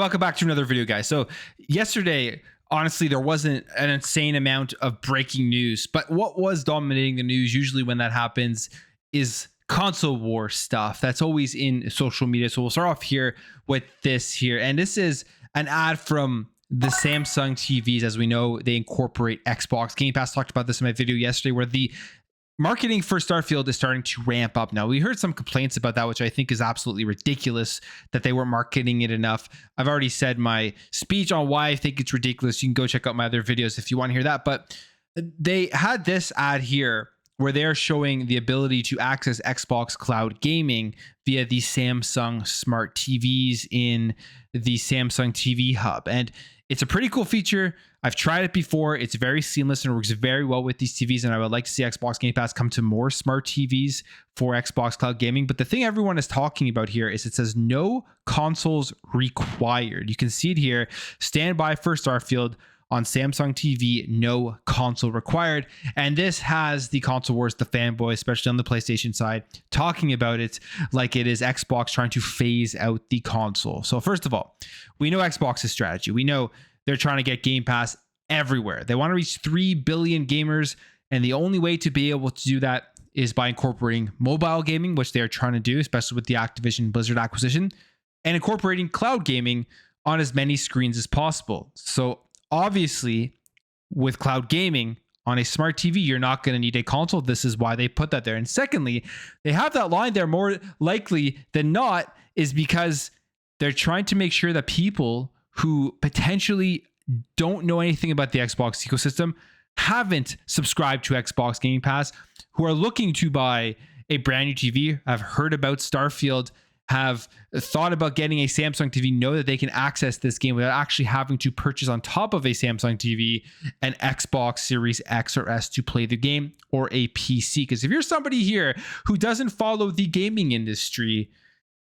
welcome back to another video, guys. So yesterday, honestly, there wasn't an insane amount of breaking news, but what was dominating the news usually when that happens is console war stuff. That's always in social media. So we'll start off here with this here. And this is an ad from the Samsung TVs. As we know, they incorporate Xbox Game Pass. Talked about this in my video yesterday, where the marketing for Starfield is starting to ramp up now. We heard some complaints about that, which I think is absolutely ridiculous that they weren't marketing it enough. I've already said my speech on why I think it's ridiculous. You can go check out my other videos if you want to hear that. But they had this ad here where they're showing the ability to access Xbox Cloud Gaming via the Samsung Smart TVs in the Samsung TV Hub. And it's a pretty cool feature. I've tried it before. It's very seamless and works very well with these TVs. And I would like to see Xbox Game Pass come to more smart TVs for Xbox Cloud Gaming. But the thing everyone is talking about here is it says no consoles required. You can see it here. Stand by for Starfield on Samsung TV, no console required. And this has the console wars, the fanboys, especially on the PlayStation side, talking about it like it is Xbox trying to phase out the console. So first of all, we know Xbox's strategy. We know they're trying to get Game Pass everywhere. They want to reach 3 billion gamers. And the only way to be able to do that is by incorporating mobile gaming, which they're trying to do, especially with the Activision Blizzard acquisition, and incorporating cloud gaming on as many screens as possible. So obviously, with cloud gaming on a smart TV, you're not going to need a console. This is why they put that there. And secondly, they have that line there more likely than not is because they're trying to make sure that people who potentially don't know anything about the Xbox ecosystem, haven't subscribed to Xbox Game Pass, who are looking to buy a brand new TV, have heard about Starfield, have thought about getting a Samsung TV, know that they can access this game without actually having to purchase on top of a Samsung TV an Xbox Series X or S to play the game, or a PC. Because if you're somebody here who doesn't follow the gaming industry,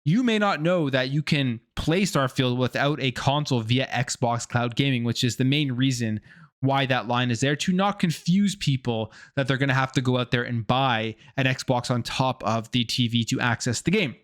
you may not know that you can play Starfield without a console via Xbox Cloud Gaming, which is the main reason why that line is there, to not confuse people that they're going to have to go out there and buy an Xbox on top of the TV to access the game.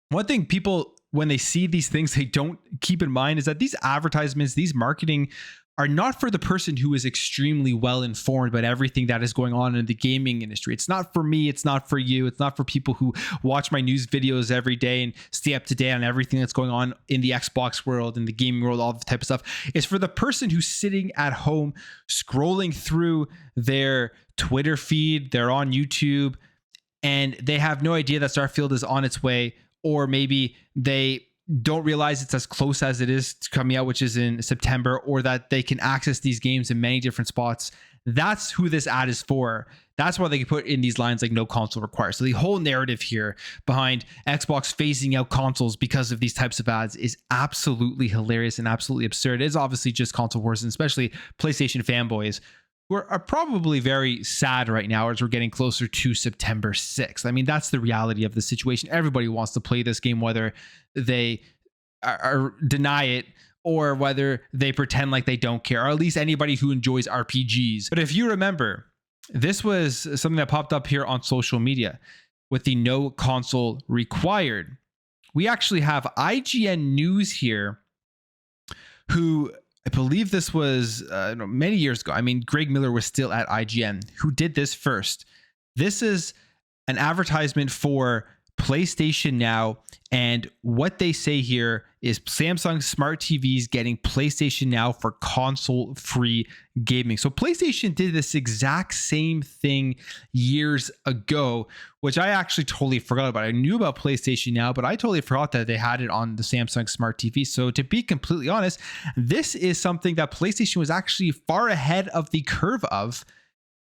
One thing people, when they see these things, they don't keep in mind is that these advertisements, these marketing are not for the person who is extremely well informed about everything that is going on in the gaming industry. It's not for me. It's not for you. It's not for people who watch my news videos every day and stay up to date on everything that's going on in the Xbox world, in the gaming world, all the type of stuff. It's for the person who's sitting at home scrolling through their Twitter feed, they're on YouTube, and they have no idea that Starfield is on its way, or maybe they don't realize it's as close as it is to coming out, which is in September, or that they can access these games in many different spots. That's who this ad is for. That's why they can put in these lines like no console required. So the whole narrative here behind Xbox phasing out consoles because of these types of ads is absolutely hilarious and absolutely absurd. It is obviously just console wars, and especially PlayStation fanboys, who are probably very sad right now as we're getting closer to September 6th. I mean, that's the reality of the situation. Everybody wants to play this game, whether they are deny it or whether they pretend like they don't care, or at least anybody who enjoys RPGs. But if you remember, this was something that popped up here on social media with the no console required. We actually have IGN News here, who I believe this was many years ago. I mean, Greg Miller was still at IGN, who did this first. This is an advertisement for PlayStation Now, and what they say here is Samsung Smart TVs getting PlayStation Now for console-free gaming. So PlayStation did this exact same thing years ago, which I actually totally forgot about. I knew about PlayStation Now, but I totally forgot that they had it on the Samsung Smart TV. So to be completely honest, this is something that PlayStation was actually far ahead of the curve of,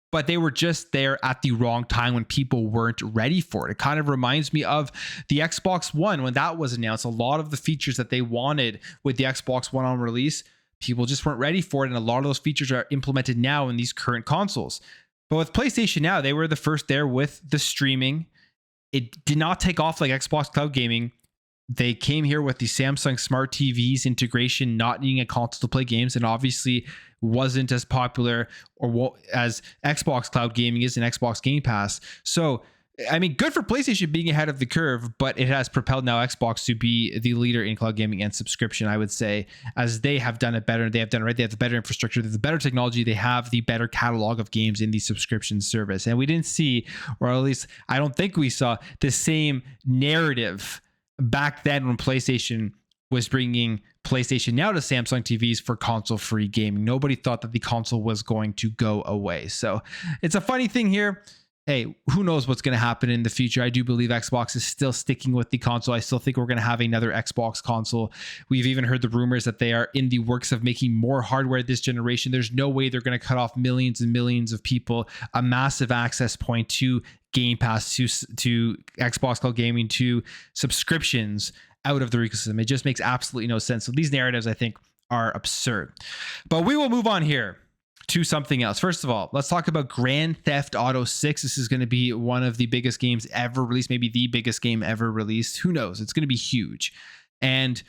but they were just there at the wrong time when people weren't ready for it. It kind of reminds me of the Xbox One when that was announced. A lot of the features that they wanted with the Xbox One on release, people just weren't ready for it. And a lot of those features are implemented now in these current consoles. But with PlayStation Now, they were the first there with the streaming. It did not take off like Xbox Cloud Gaming. They came here with the Samsung Smart TVs integration, not needing a console to play games, and obviously wasn't as popular or as Xbox Cloud Gaming is in Xbox Game Pass. So I mean, good for PlayStation being ahead of the curve, but it has propelled now Xbox to be the leader in cloud gaming and subscription, I would say, as they have done it better. They have done it right. They have the better infrastructure, they have the better technology, they have the better catalog of games in the subscription service. And we didn't see, or at least I don't think we saw, the same narrative back then when PlayStation was bringing PlayStation Now to Samsung TVs for console-free gaming. Nobody thought that the console was going to go away. So it's a funny thing here. Hey, who knows what's going to happen in the future? I do believe Xbox is still sticking with the console. I still think we're going to have another Xbox console. We've even heard the rumors that they are in the works of making more hardware this generation. There's no way they're going to cut off millions and millions of people a massive access point to Game Pass, to Xbox Cloud Gaming, to subscriptions out of their ecosystem. It just makes absolutely no sense. So these narratives, I think, are absurd. But we will move on here to something else. First of all, let's talk about Grand Theft Auto 6. This is going to be one of the biggest games ever released, maybe the biggest game ever released. Who knows? It's going to be huge. And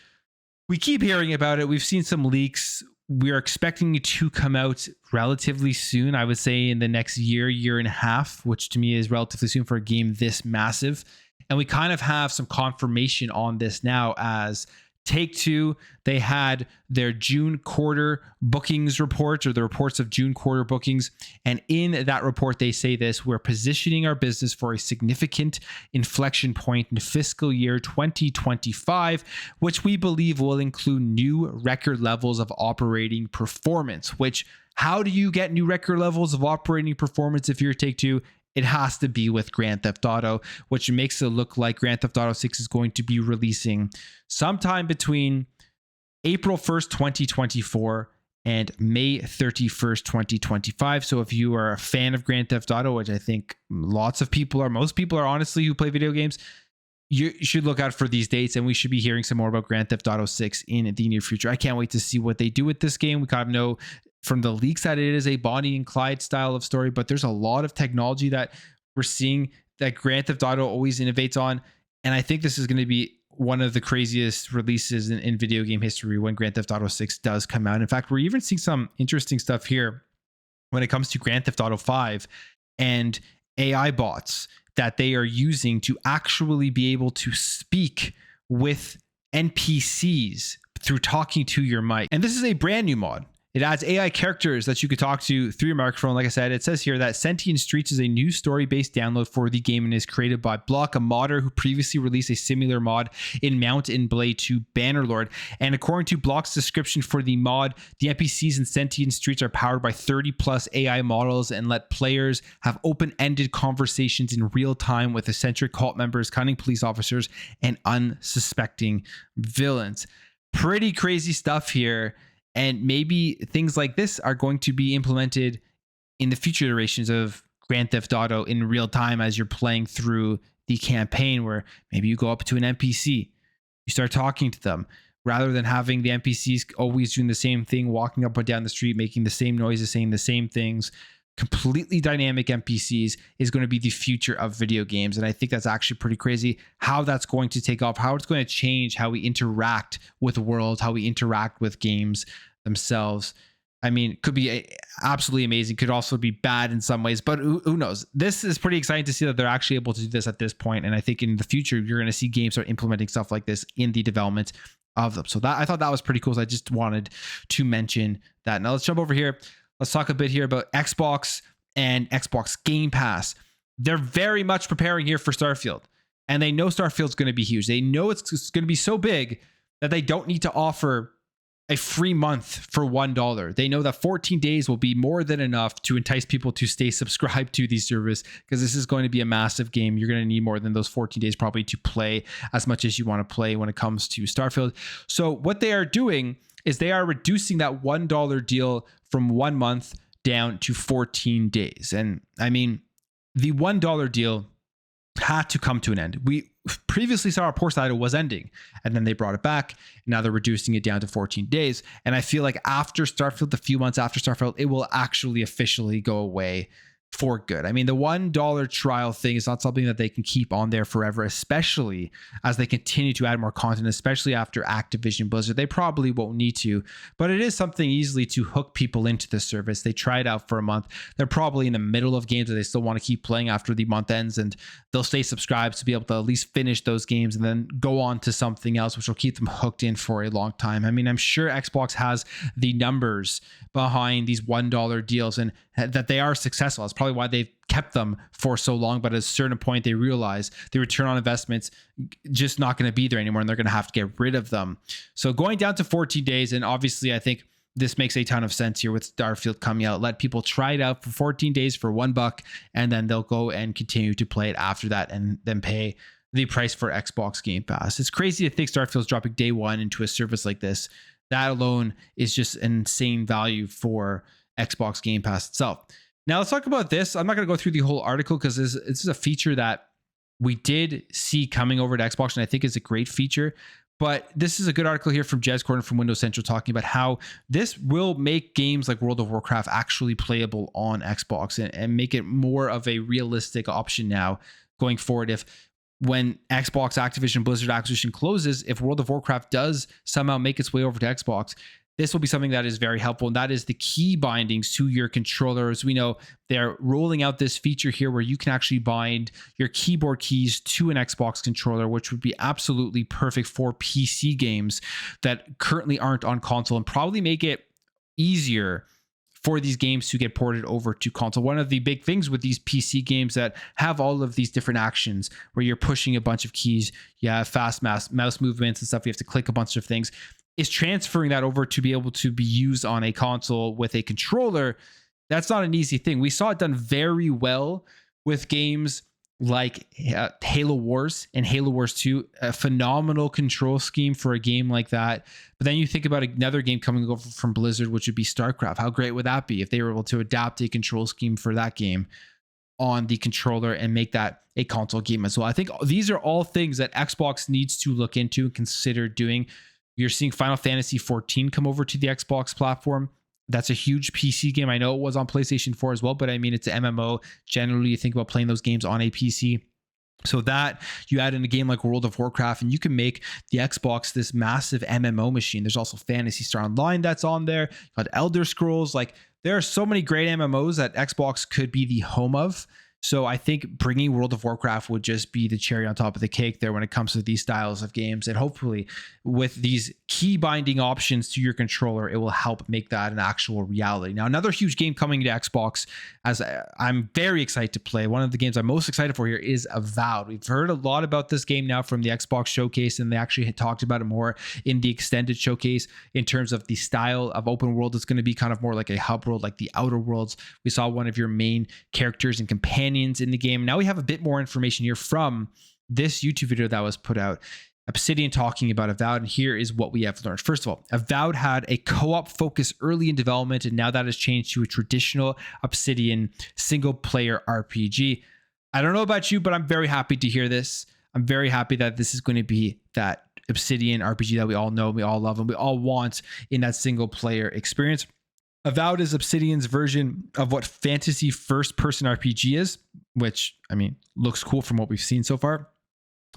we keep hearing about it. We've seen some leaks. We're expecting it to come out relatively soon. I would say in the next year and a half, which to me is relatively soon for a game this massive. And we kind of have some confirmation on this now, as Take-Two, they had their June quarter bookings reports, or the reports of June quarter bookings. And in that report, they say this: we're positioning our business for a significant inflection point in fiscal year 2025, which we believe will include new record levels of operating performance. Which, how do you get new record levels of operating performance if you're Take-Two? It has to be with Grand Theft Auto, which makes it look like Grand Theft Auto 6 is going to be releasing sometime between April 1st, 2024 and May 31st, 2025. So if you are a fan of Grand Theft Auto, which I think lots of people are, most people are honestly who play video games, you should look out for these dates, and we should be hearing some more about Grand Theft Auto 6 in the near future. I can't wait to see what they do with this game. We kind of know from the leaks that it is a Bonnie and Clyde style of story, but there's a lot of technology that we're seeing that Grand Theft Auto always innovates on. And I think this is going to be one of the craziest releases in video game history when Grand Theft Auto 6 does come out. In fact, we're even seeing some interesting stuff here when it comes to Grand Theft Auto 5 and AI bots that they are using to actually be able to speak with NPCs through talking to your mic. And this is a brand new mod. It adds AI characters that you could talk to through your microphone. Like I said, it says here that Sentient Streets is a new story-based download for the game and is created by Block, a modder who previously released a similar mod in Mount and Blade 2 Bannerlord. And according to Block's description for the mod, the NPCs in Sentient Streets are powered by 30 plus AI models and let players have open-ended conversations in real time with eccentric cult members, cunning police officers, and unsuspecting villains. Pretty crazy stuff here. And maybe things like this are going to be implemented in the future iterations of Grand Theft Auto in real time as you're playing through the campaign, where maybe you go up to an NPC, you start talking to them, rather than having the NPCs always doing the same thing, walking up and down the street, making the same noises, saying the same things. Completely dynamic NPCs is going to be the future of video games. And I think that's actually pretty crazy how that's going to take off, how it's going to change how we interact with the world, how we interact with games themselves. I mean, could be absolutely amazing, could also be bad in some ways, but who knows? This is pretty exciting to see that they're actually able to do this at this point. And I think in the future, you're going to see games start implementing stuff like this in the development of them. So that, I thought that was pretty cool. So I just wanted to mention that. Now let's jump over here. Let's talk a bit here about Xbox and Xbox Game Pass. They're very much preparing here for Starfield, and they know Starfield's going to be huge. They know it's going to be so big that they don't need to offer a free month for $1. They know that 14 days will be more than enough to entice people to stay subscribed to the service, because this is going to be a massive game. You're going to need more than those 14 days probably to play as much as you want to play when it comes to Starfield. So what they are doing is they are reducing that $1 deal from 1 month down to 14 days. And I mean, the $1 deal had to come to an end. We previously saw reports that it was ending, and then they brought it back. Now they're reducing it down to 14 days. And I feel like after Starfield, a few months after Starfield, it will actually officially go away. for good. I mean, the $1 trial thing is not something that they can keep on there forever, especially as they continue to add more content, especially after Activision Blizzard. They probably won't need to, but it is something easily to hook people into the service. They try it out for a month. They're probably in the middle of games that they still want to keep playing after the month ends, and they'll stay subscribed to be able to at least finish those games and then go on to something else, which will keep them hooked in for a long time. I mean, I'm sure Xbox has the numbers behind these $1 deals and that they are successful. That's probably why they've kept them for so long. But at a certain point, they realize the return on investment's just not going to be there anymore, and they're going to have to get rid of them. So going down to 14 days, and obviously I think this makes a ton of sense here with Starfield coming out. Let people try it out for 14 days for $1, and then they'll go and continue to play it after that and then pay the price for Xbox Game Pass. It's crazy to think Starfield's dropping day one into a service like this. That alone is just an insane value for Xbox Game Pass itself. Now let's talk about this. I'm not going to go through the whole article because this is a feature that we did see coming over to Xbox, and I think is a great feature. But this is a good article here from Jez Gordon from Windows Central talking about how this will make games like World of Warcraft actually playable on Xbox and make it more of a realistic option now going forward. If when Xbox Activision Blizzard acquisition closes, if World of Warcraft does somehow make its way over to Xbox, this will be something that is very helpful, and that is the key bindings to your controller. As we know, they're rolling out this feature here where you can actually bind your keyboard keys to an Xbox controller, which would be absolutely perfect for PC games that currently aren't on console, and probably make it easier for these games to get ported over to console. One of the big things with these PC games that have all of these different actions where you're pushing a bunch of keys, you have fast mouse movements and stuff, you have to click a bunch of things, is transferring that over to be able to be used on a console with a controller. That's not an easy thing. We saw it done very well with games like Halo Wars and Halo Wars 2, a phenomenal control scheme for a game like that. But then you think about another game coming over from Blizzard, which would be StarCraft. How great would that be if they were able to adapt a control scheme for that game on the controller and make that a console game as well? I think these are all things that Xbox needs to look into and consider doing. You're seeing Final Fantasy 14 come over to the Xbox platform. That's a huge PC game. I know it was on PlayStation 4 as well, but I mean, it's an MMO. Generally, you think about playing those games on a PC. So that you add in a game like World of Warcraft, and you can make the Xbox this massive MMO machine. There's also Phantasy Star Online that's on there. You got Elder Scrolls. Like, there are so many great MMOs that Xbox could be the home of. So I think bringing World of Warcraft would just be the cherry on top of the cake there when it comes to these styles of games. And hopefully with these key binding options to your controller, it will help make that an actual reality. Now, another huge game coming to Xbox, as I'm very excited to play. One of the games I'm most excited for here is Avowed. We've heard a lot about this game now from the Xbox showcase, and they actually had talked about it more in the extended showcase in terms of the style of open world. It's going to be kind of more like a hub world, like the Outer Worlds. We saw one of your main characters and companions in the game. Now we have a bit more information here from this YouTube video that was put out. Obsidian talking about Avowed, and here is what we have learned. First of all, Avowed had a co-op focus early in development, and now that has changed to a traditional Obsidian single-player RPG. I don't know about you, but I'm very happy to hear this. I'm very happy that this is going to be that Obsidian RPG that we all know, we all love, and we all want in that single-player experience. Avowed is Obsidian's version of what fantasy first-person RPG is, which, I mean, looks cool from what we've seen so far.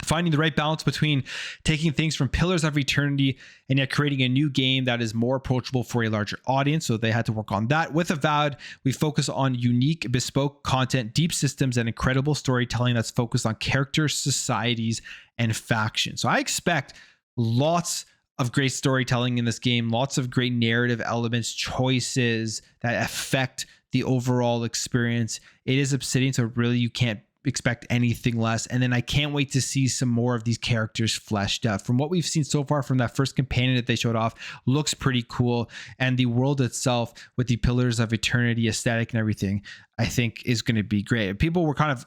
Finding the right balance between taking things from Pillars of Eternity and yet creating a new game that is more approachable for a larger audience. So they had to work on that. With Avowed, we focus on unique, bespoke content, deep systems, and incredible storytelling that's focused on characters, societies, and factions. So I expect lots of great storytelling in this game, lots of great narrative elements, choices that affect the overall experience. It is Obsidian, so really you can't expect anything less. And then I can't wait to see some more of these characters fleshed out. From what we've seen so far from that first companion that they showed off, looks pretty cool. And the world itself with the Pillars of Eternity aesthetic and everything, I think is going to be great. People were kind of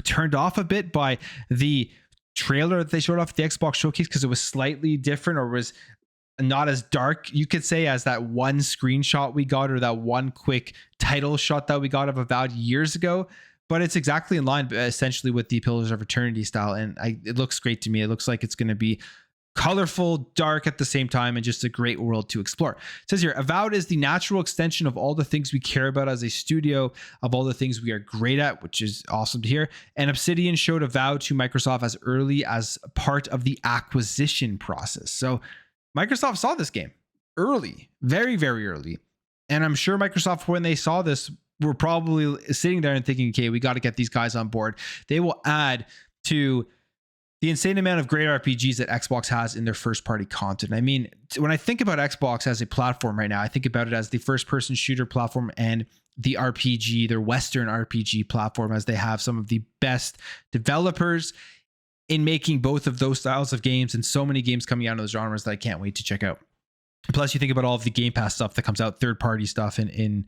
turned off a bit by the trailer that they showed off at the Xbox showcase because it was slightly different, or was not as dark, you could say, as that one screenshot we got, or that one quick title shot that we got of Avowed years ago. But it's exactly in line essentially with the Pillars of Eternity style, and it looks great to me. It looks like it's going to be colorful, dark at the same time, and just a great world to explore. It says here, Avowed is the natural extension of all the things we care about as a studio, of all the things we are great at, which is awesome to hear. And Obsidian showed Avowed to Microsoft as early as part of the acquisition process. So Microsoft saw this game early, very, very early. And I'm sure Microsoft, when they saw this, were probably sitting there and thinking, okay, we got to get these guys on board. They will add to the insane amount of great RPGs that Xbox has in their first party content. I mean, when I think about Xbox as a platform right now, I think about it as the first person shooter platform and the RPG, their Western RPG platform, as they have some of the best developers in making both of those styles of games, and so many games coming out of those genres that I can't wait to check out. Plus, you think about all of the Game Pass stuff that comes out, third party stuff in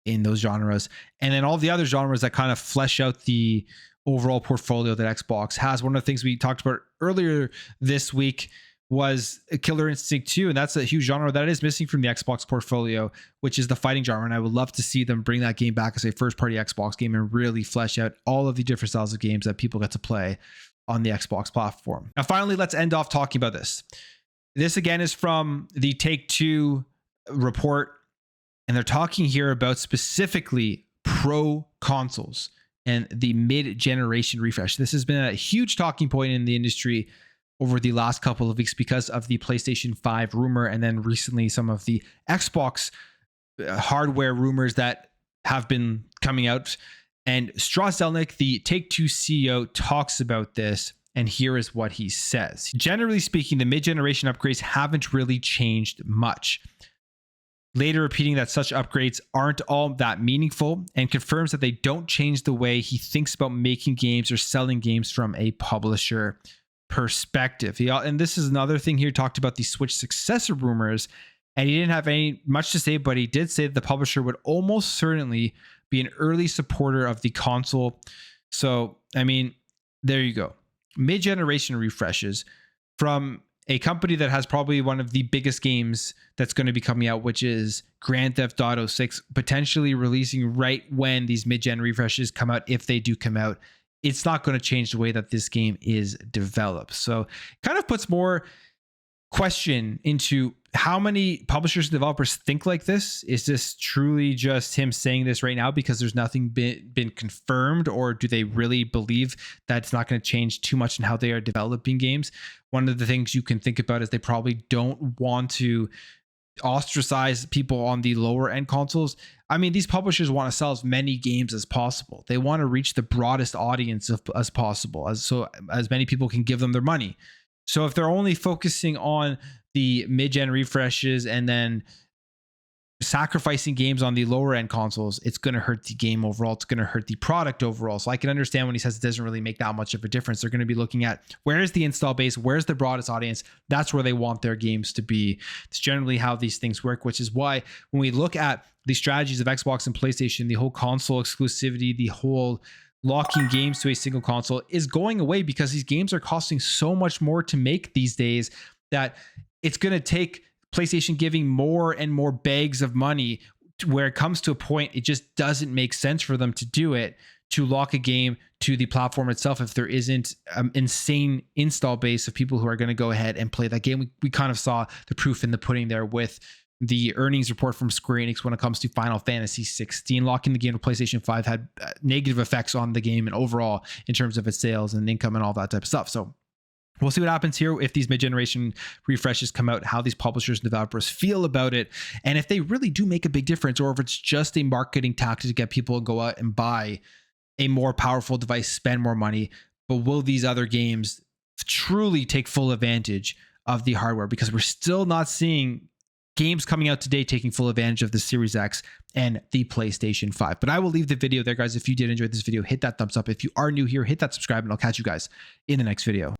those genres, and then all the other genres that kind of flesh out the overall portfolio that Xbox has. One of the things we talked about earlier this week was Killer Instinct 2, and that's a huge genre that is missing from the Xbox portfolio, which is the fighting genre. And I would love to see them bring that game back as a first-party Xbox game and really flesh out all of the different styles of games that people get to play on the Xbox platform. Now, finally, let's end off talking about this. This, again, is from the Take-Two report, and they're talking here about specifically pro consoles and the mid-generation refresh. This has been a huge talking point in the industry over the last couple of weeks because of the PlayStation 5 rumor, and then recently some of the Xbox hardware rumors that have been coming out. And Strauss Zelnick, the Take-Two CEO, talks about this, and here is what he says. Generally speaking, the mid-generation upgrades haven't really changed much. Later repeating that such upgrades aren't all that meaningful, and confirms that they don't change the way he thinks about making games or selling games from a publisher perspective. And this is another thing here, talked about the Switch successor rumors, and he didn't have much to say, but he did say that the publisher would almost certainly be an early supporter of the console. So, I mean, there you go. Mid-generation refreshes from a company that has probably one of the biggest games that's going to be coming out, which is Grand Theft Auto 6, potentially releasing right when these mid-gen refreshes come out, if they do come out. It's not going to change the way that this game is developed. So it kind of puts more question into how many publishers and developers think like this. Is this truly just him saying this right now because there's nothing been confirmed, or do they really believe that it's not going to change too much in how they are developing games? One of the things you can think about is they probably don't want to ostracize people on the lower end consoles. I mean, these publishers want to sell as many games as possible. They want to reach the broadest audience as possible, as many people can give them their money. So if they're only focusing on the mid-gen refreshes and then sacrificing games on the lower end consoles, it's going to hurt the game overall. It's going to hurt the product overall. So I can understand when he says it doesn't really make that much of a difference. They're going to be looking at where is the install base, where's the broadest audience. That's where they want their games to be. It's generally how these things work, which is why when we look at the strategies of Xbox and PlayStation, the whole console exclusivity, the whole locking games to a single console is going away, because these games are costing so much more to make these days that it's going to take PlayStation giving more and more bags of money to where it comes to a point it just doesn't make sense for them to do it, to lock a game to the platform itself if there isn't an insane install base of people who are going to go ahead and play that game. We kind of saw the proof in the pudding there with the earnings report from Square Enix when it comes to Final Fantasy 16. Locking the game to PlayStation 5 had negative effects on the game and overall in terms of its sales and income and all that type of stuff. So we'll see what happens here if these mid-generation refreshes come out, how these publishers and developers feel about it, and if they really do make a big difference, or if it's just a marketing tactic to get people to go out and buy a more powerful device, spend more money. But will these other games truly take full advantage of the hardware? Because we're still not seeing games coming out today taking full advantage of the Series X and the PlayStation 5. But I will leave the video there, guys. If you did enjoy this video, hit that thumbs up. If you are new here, hit that subscribe, and I'll catch you guys in the next video.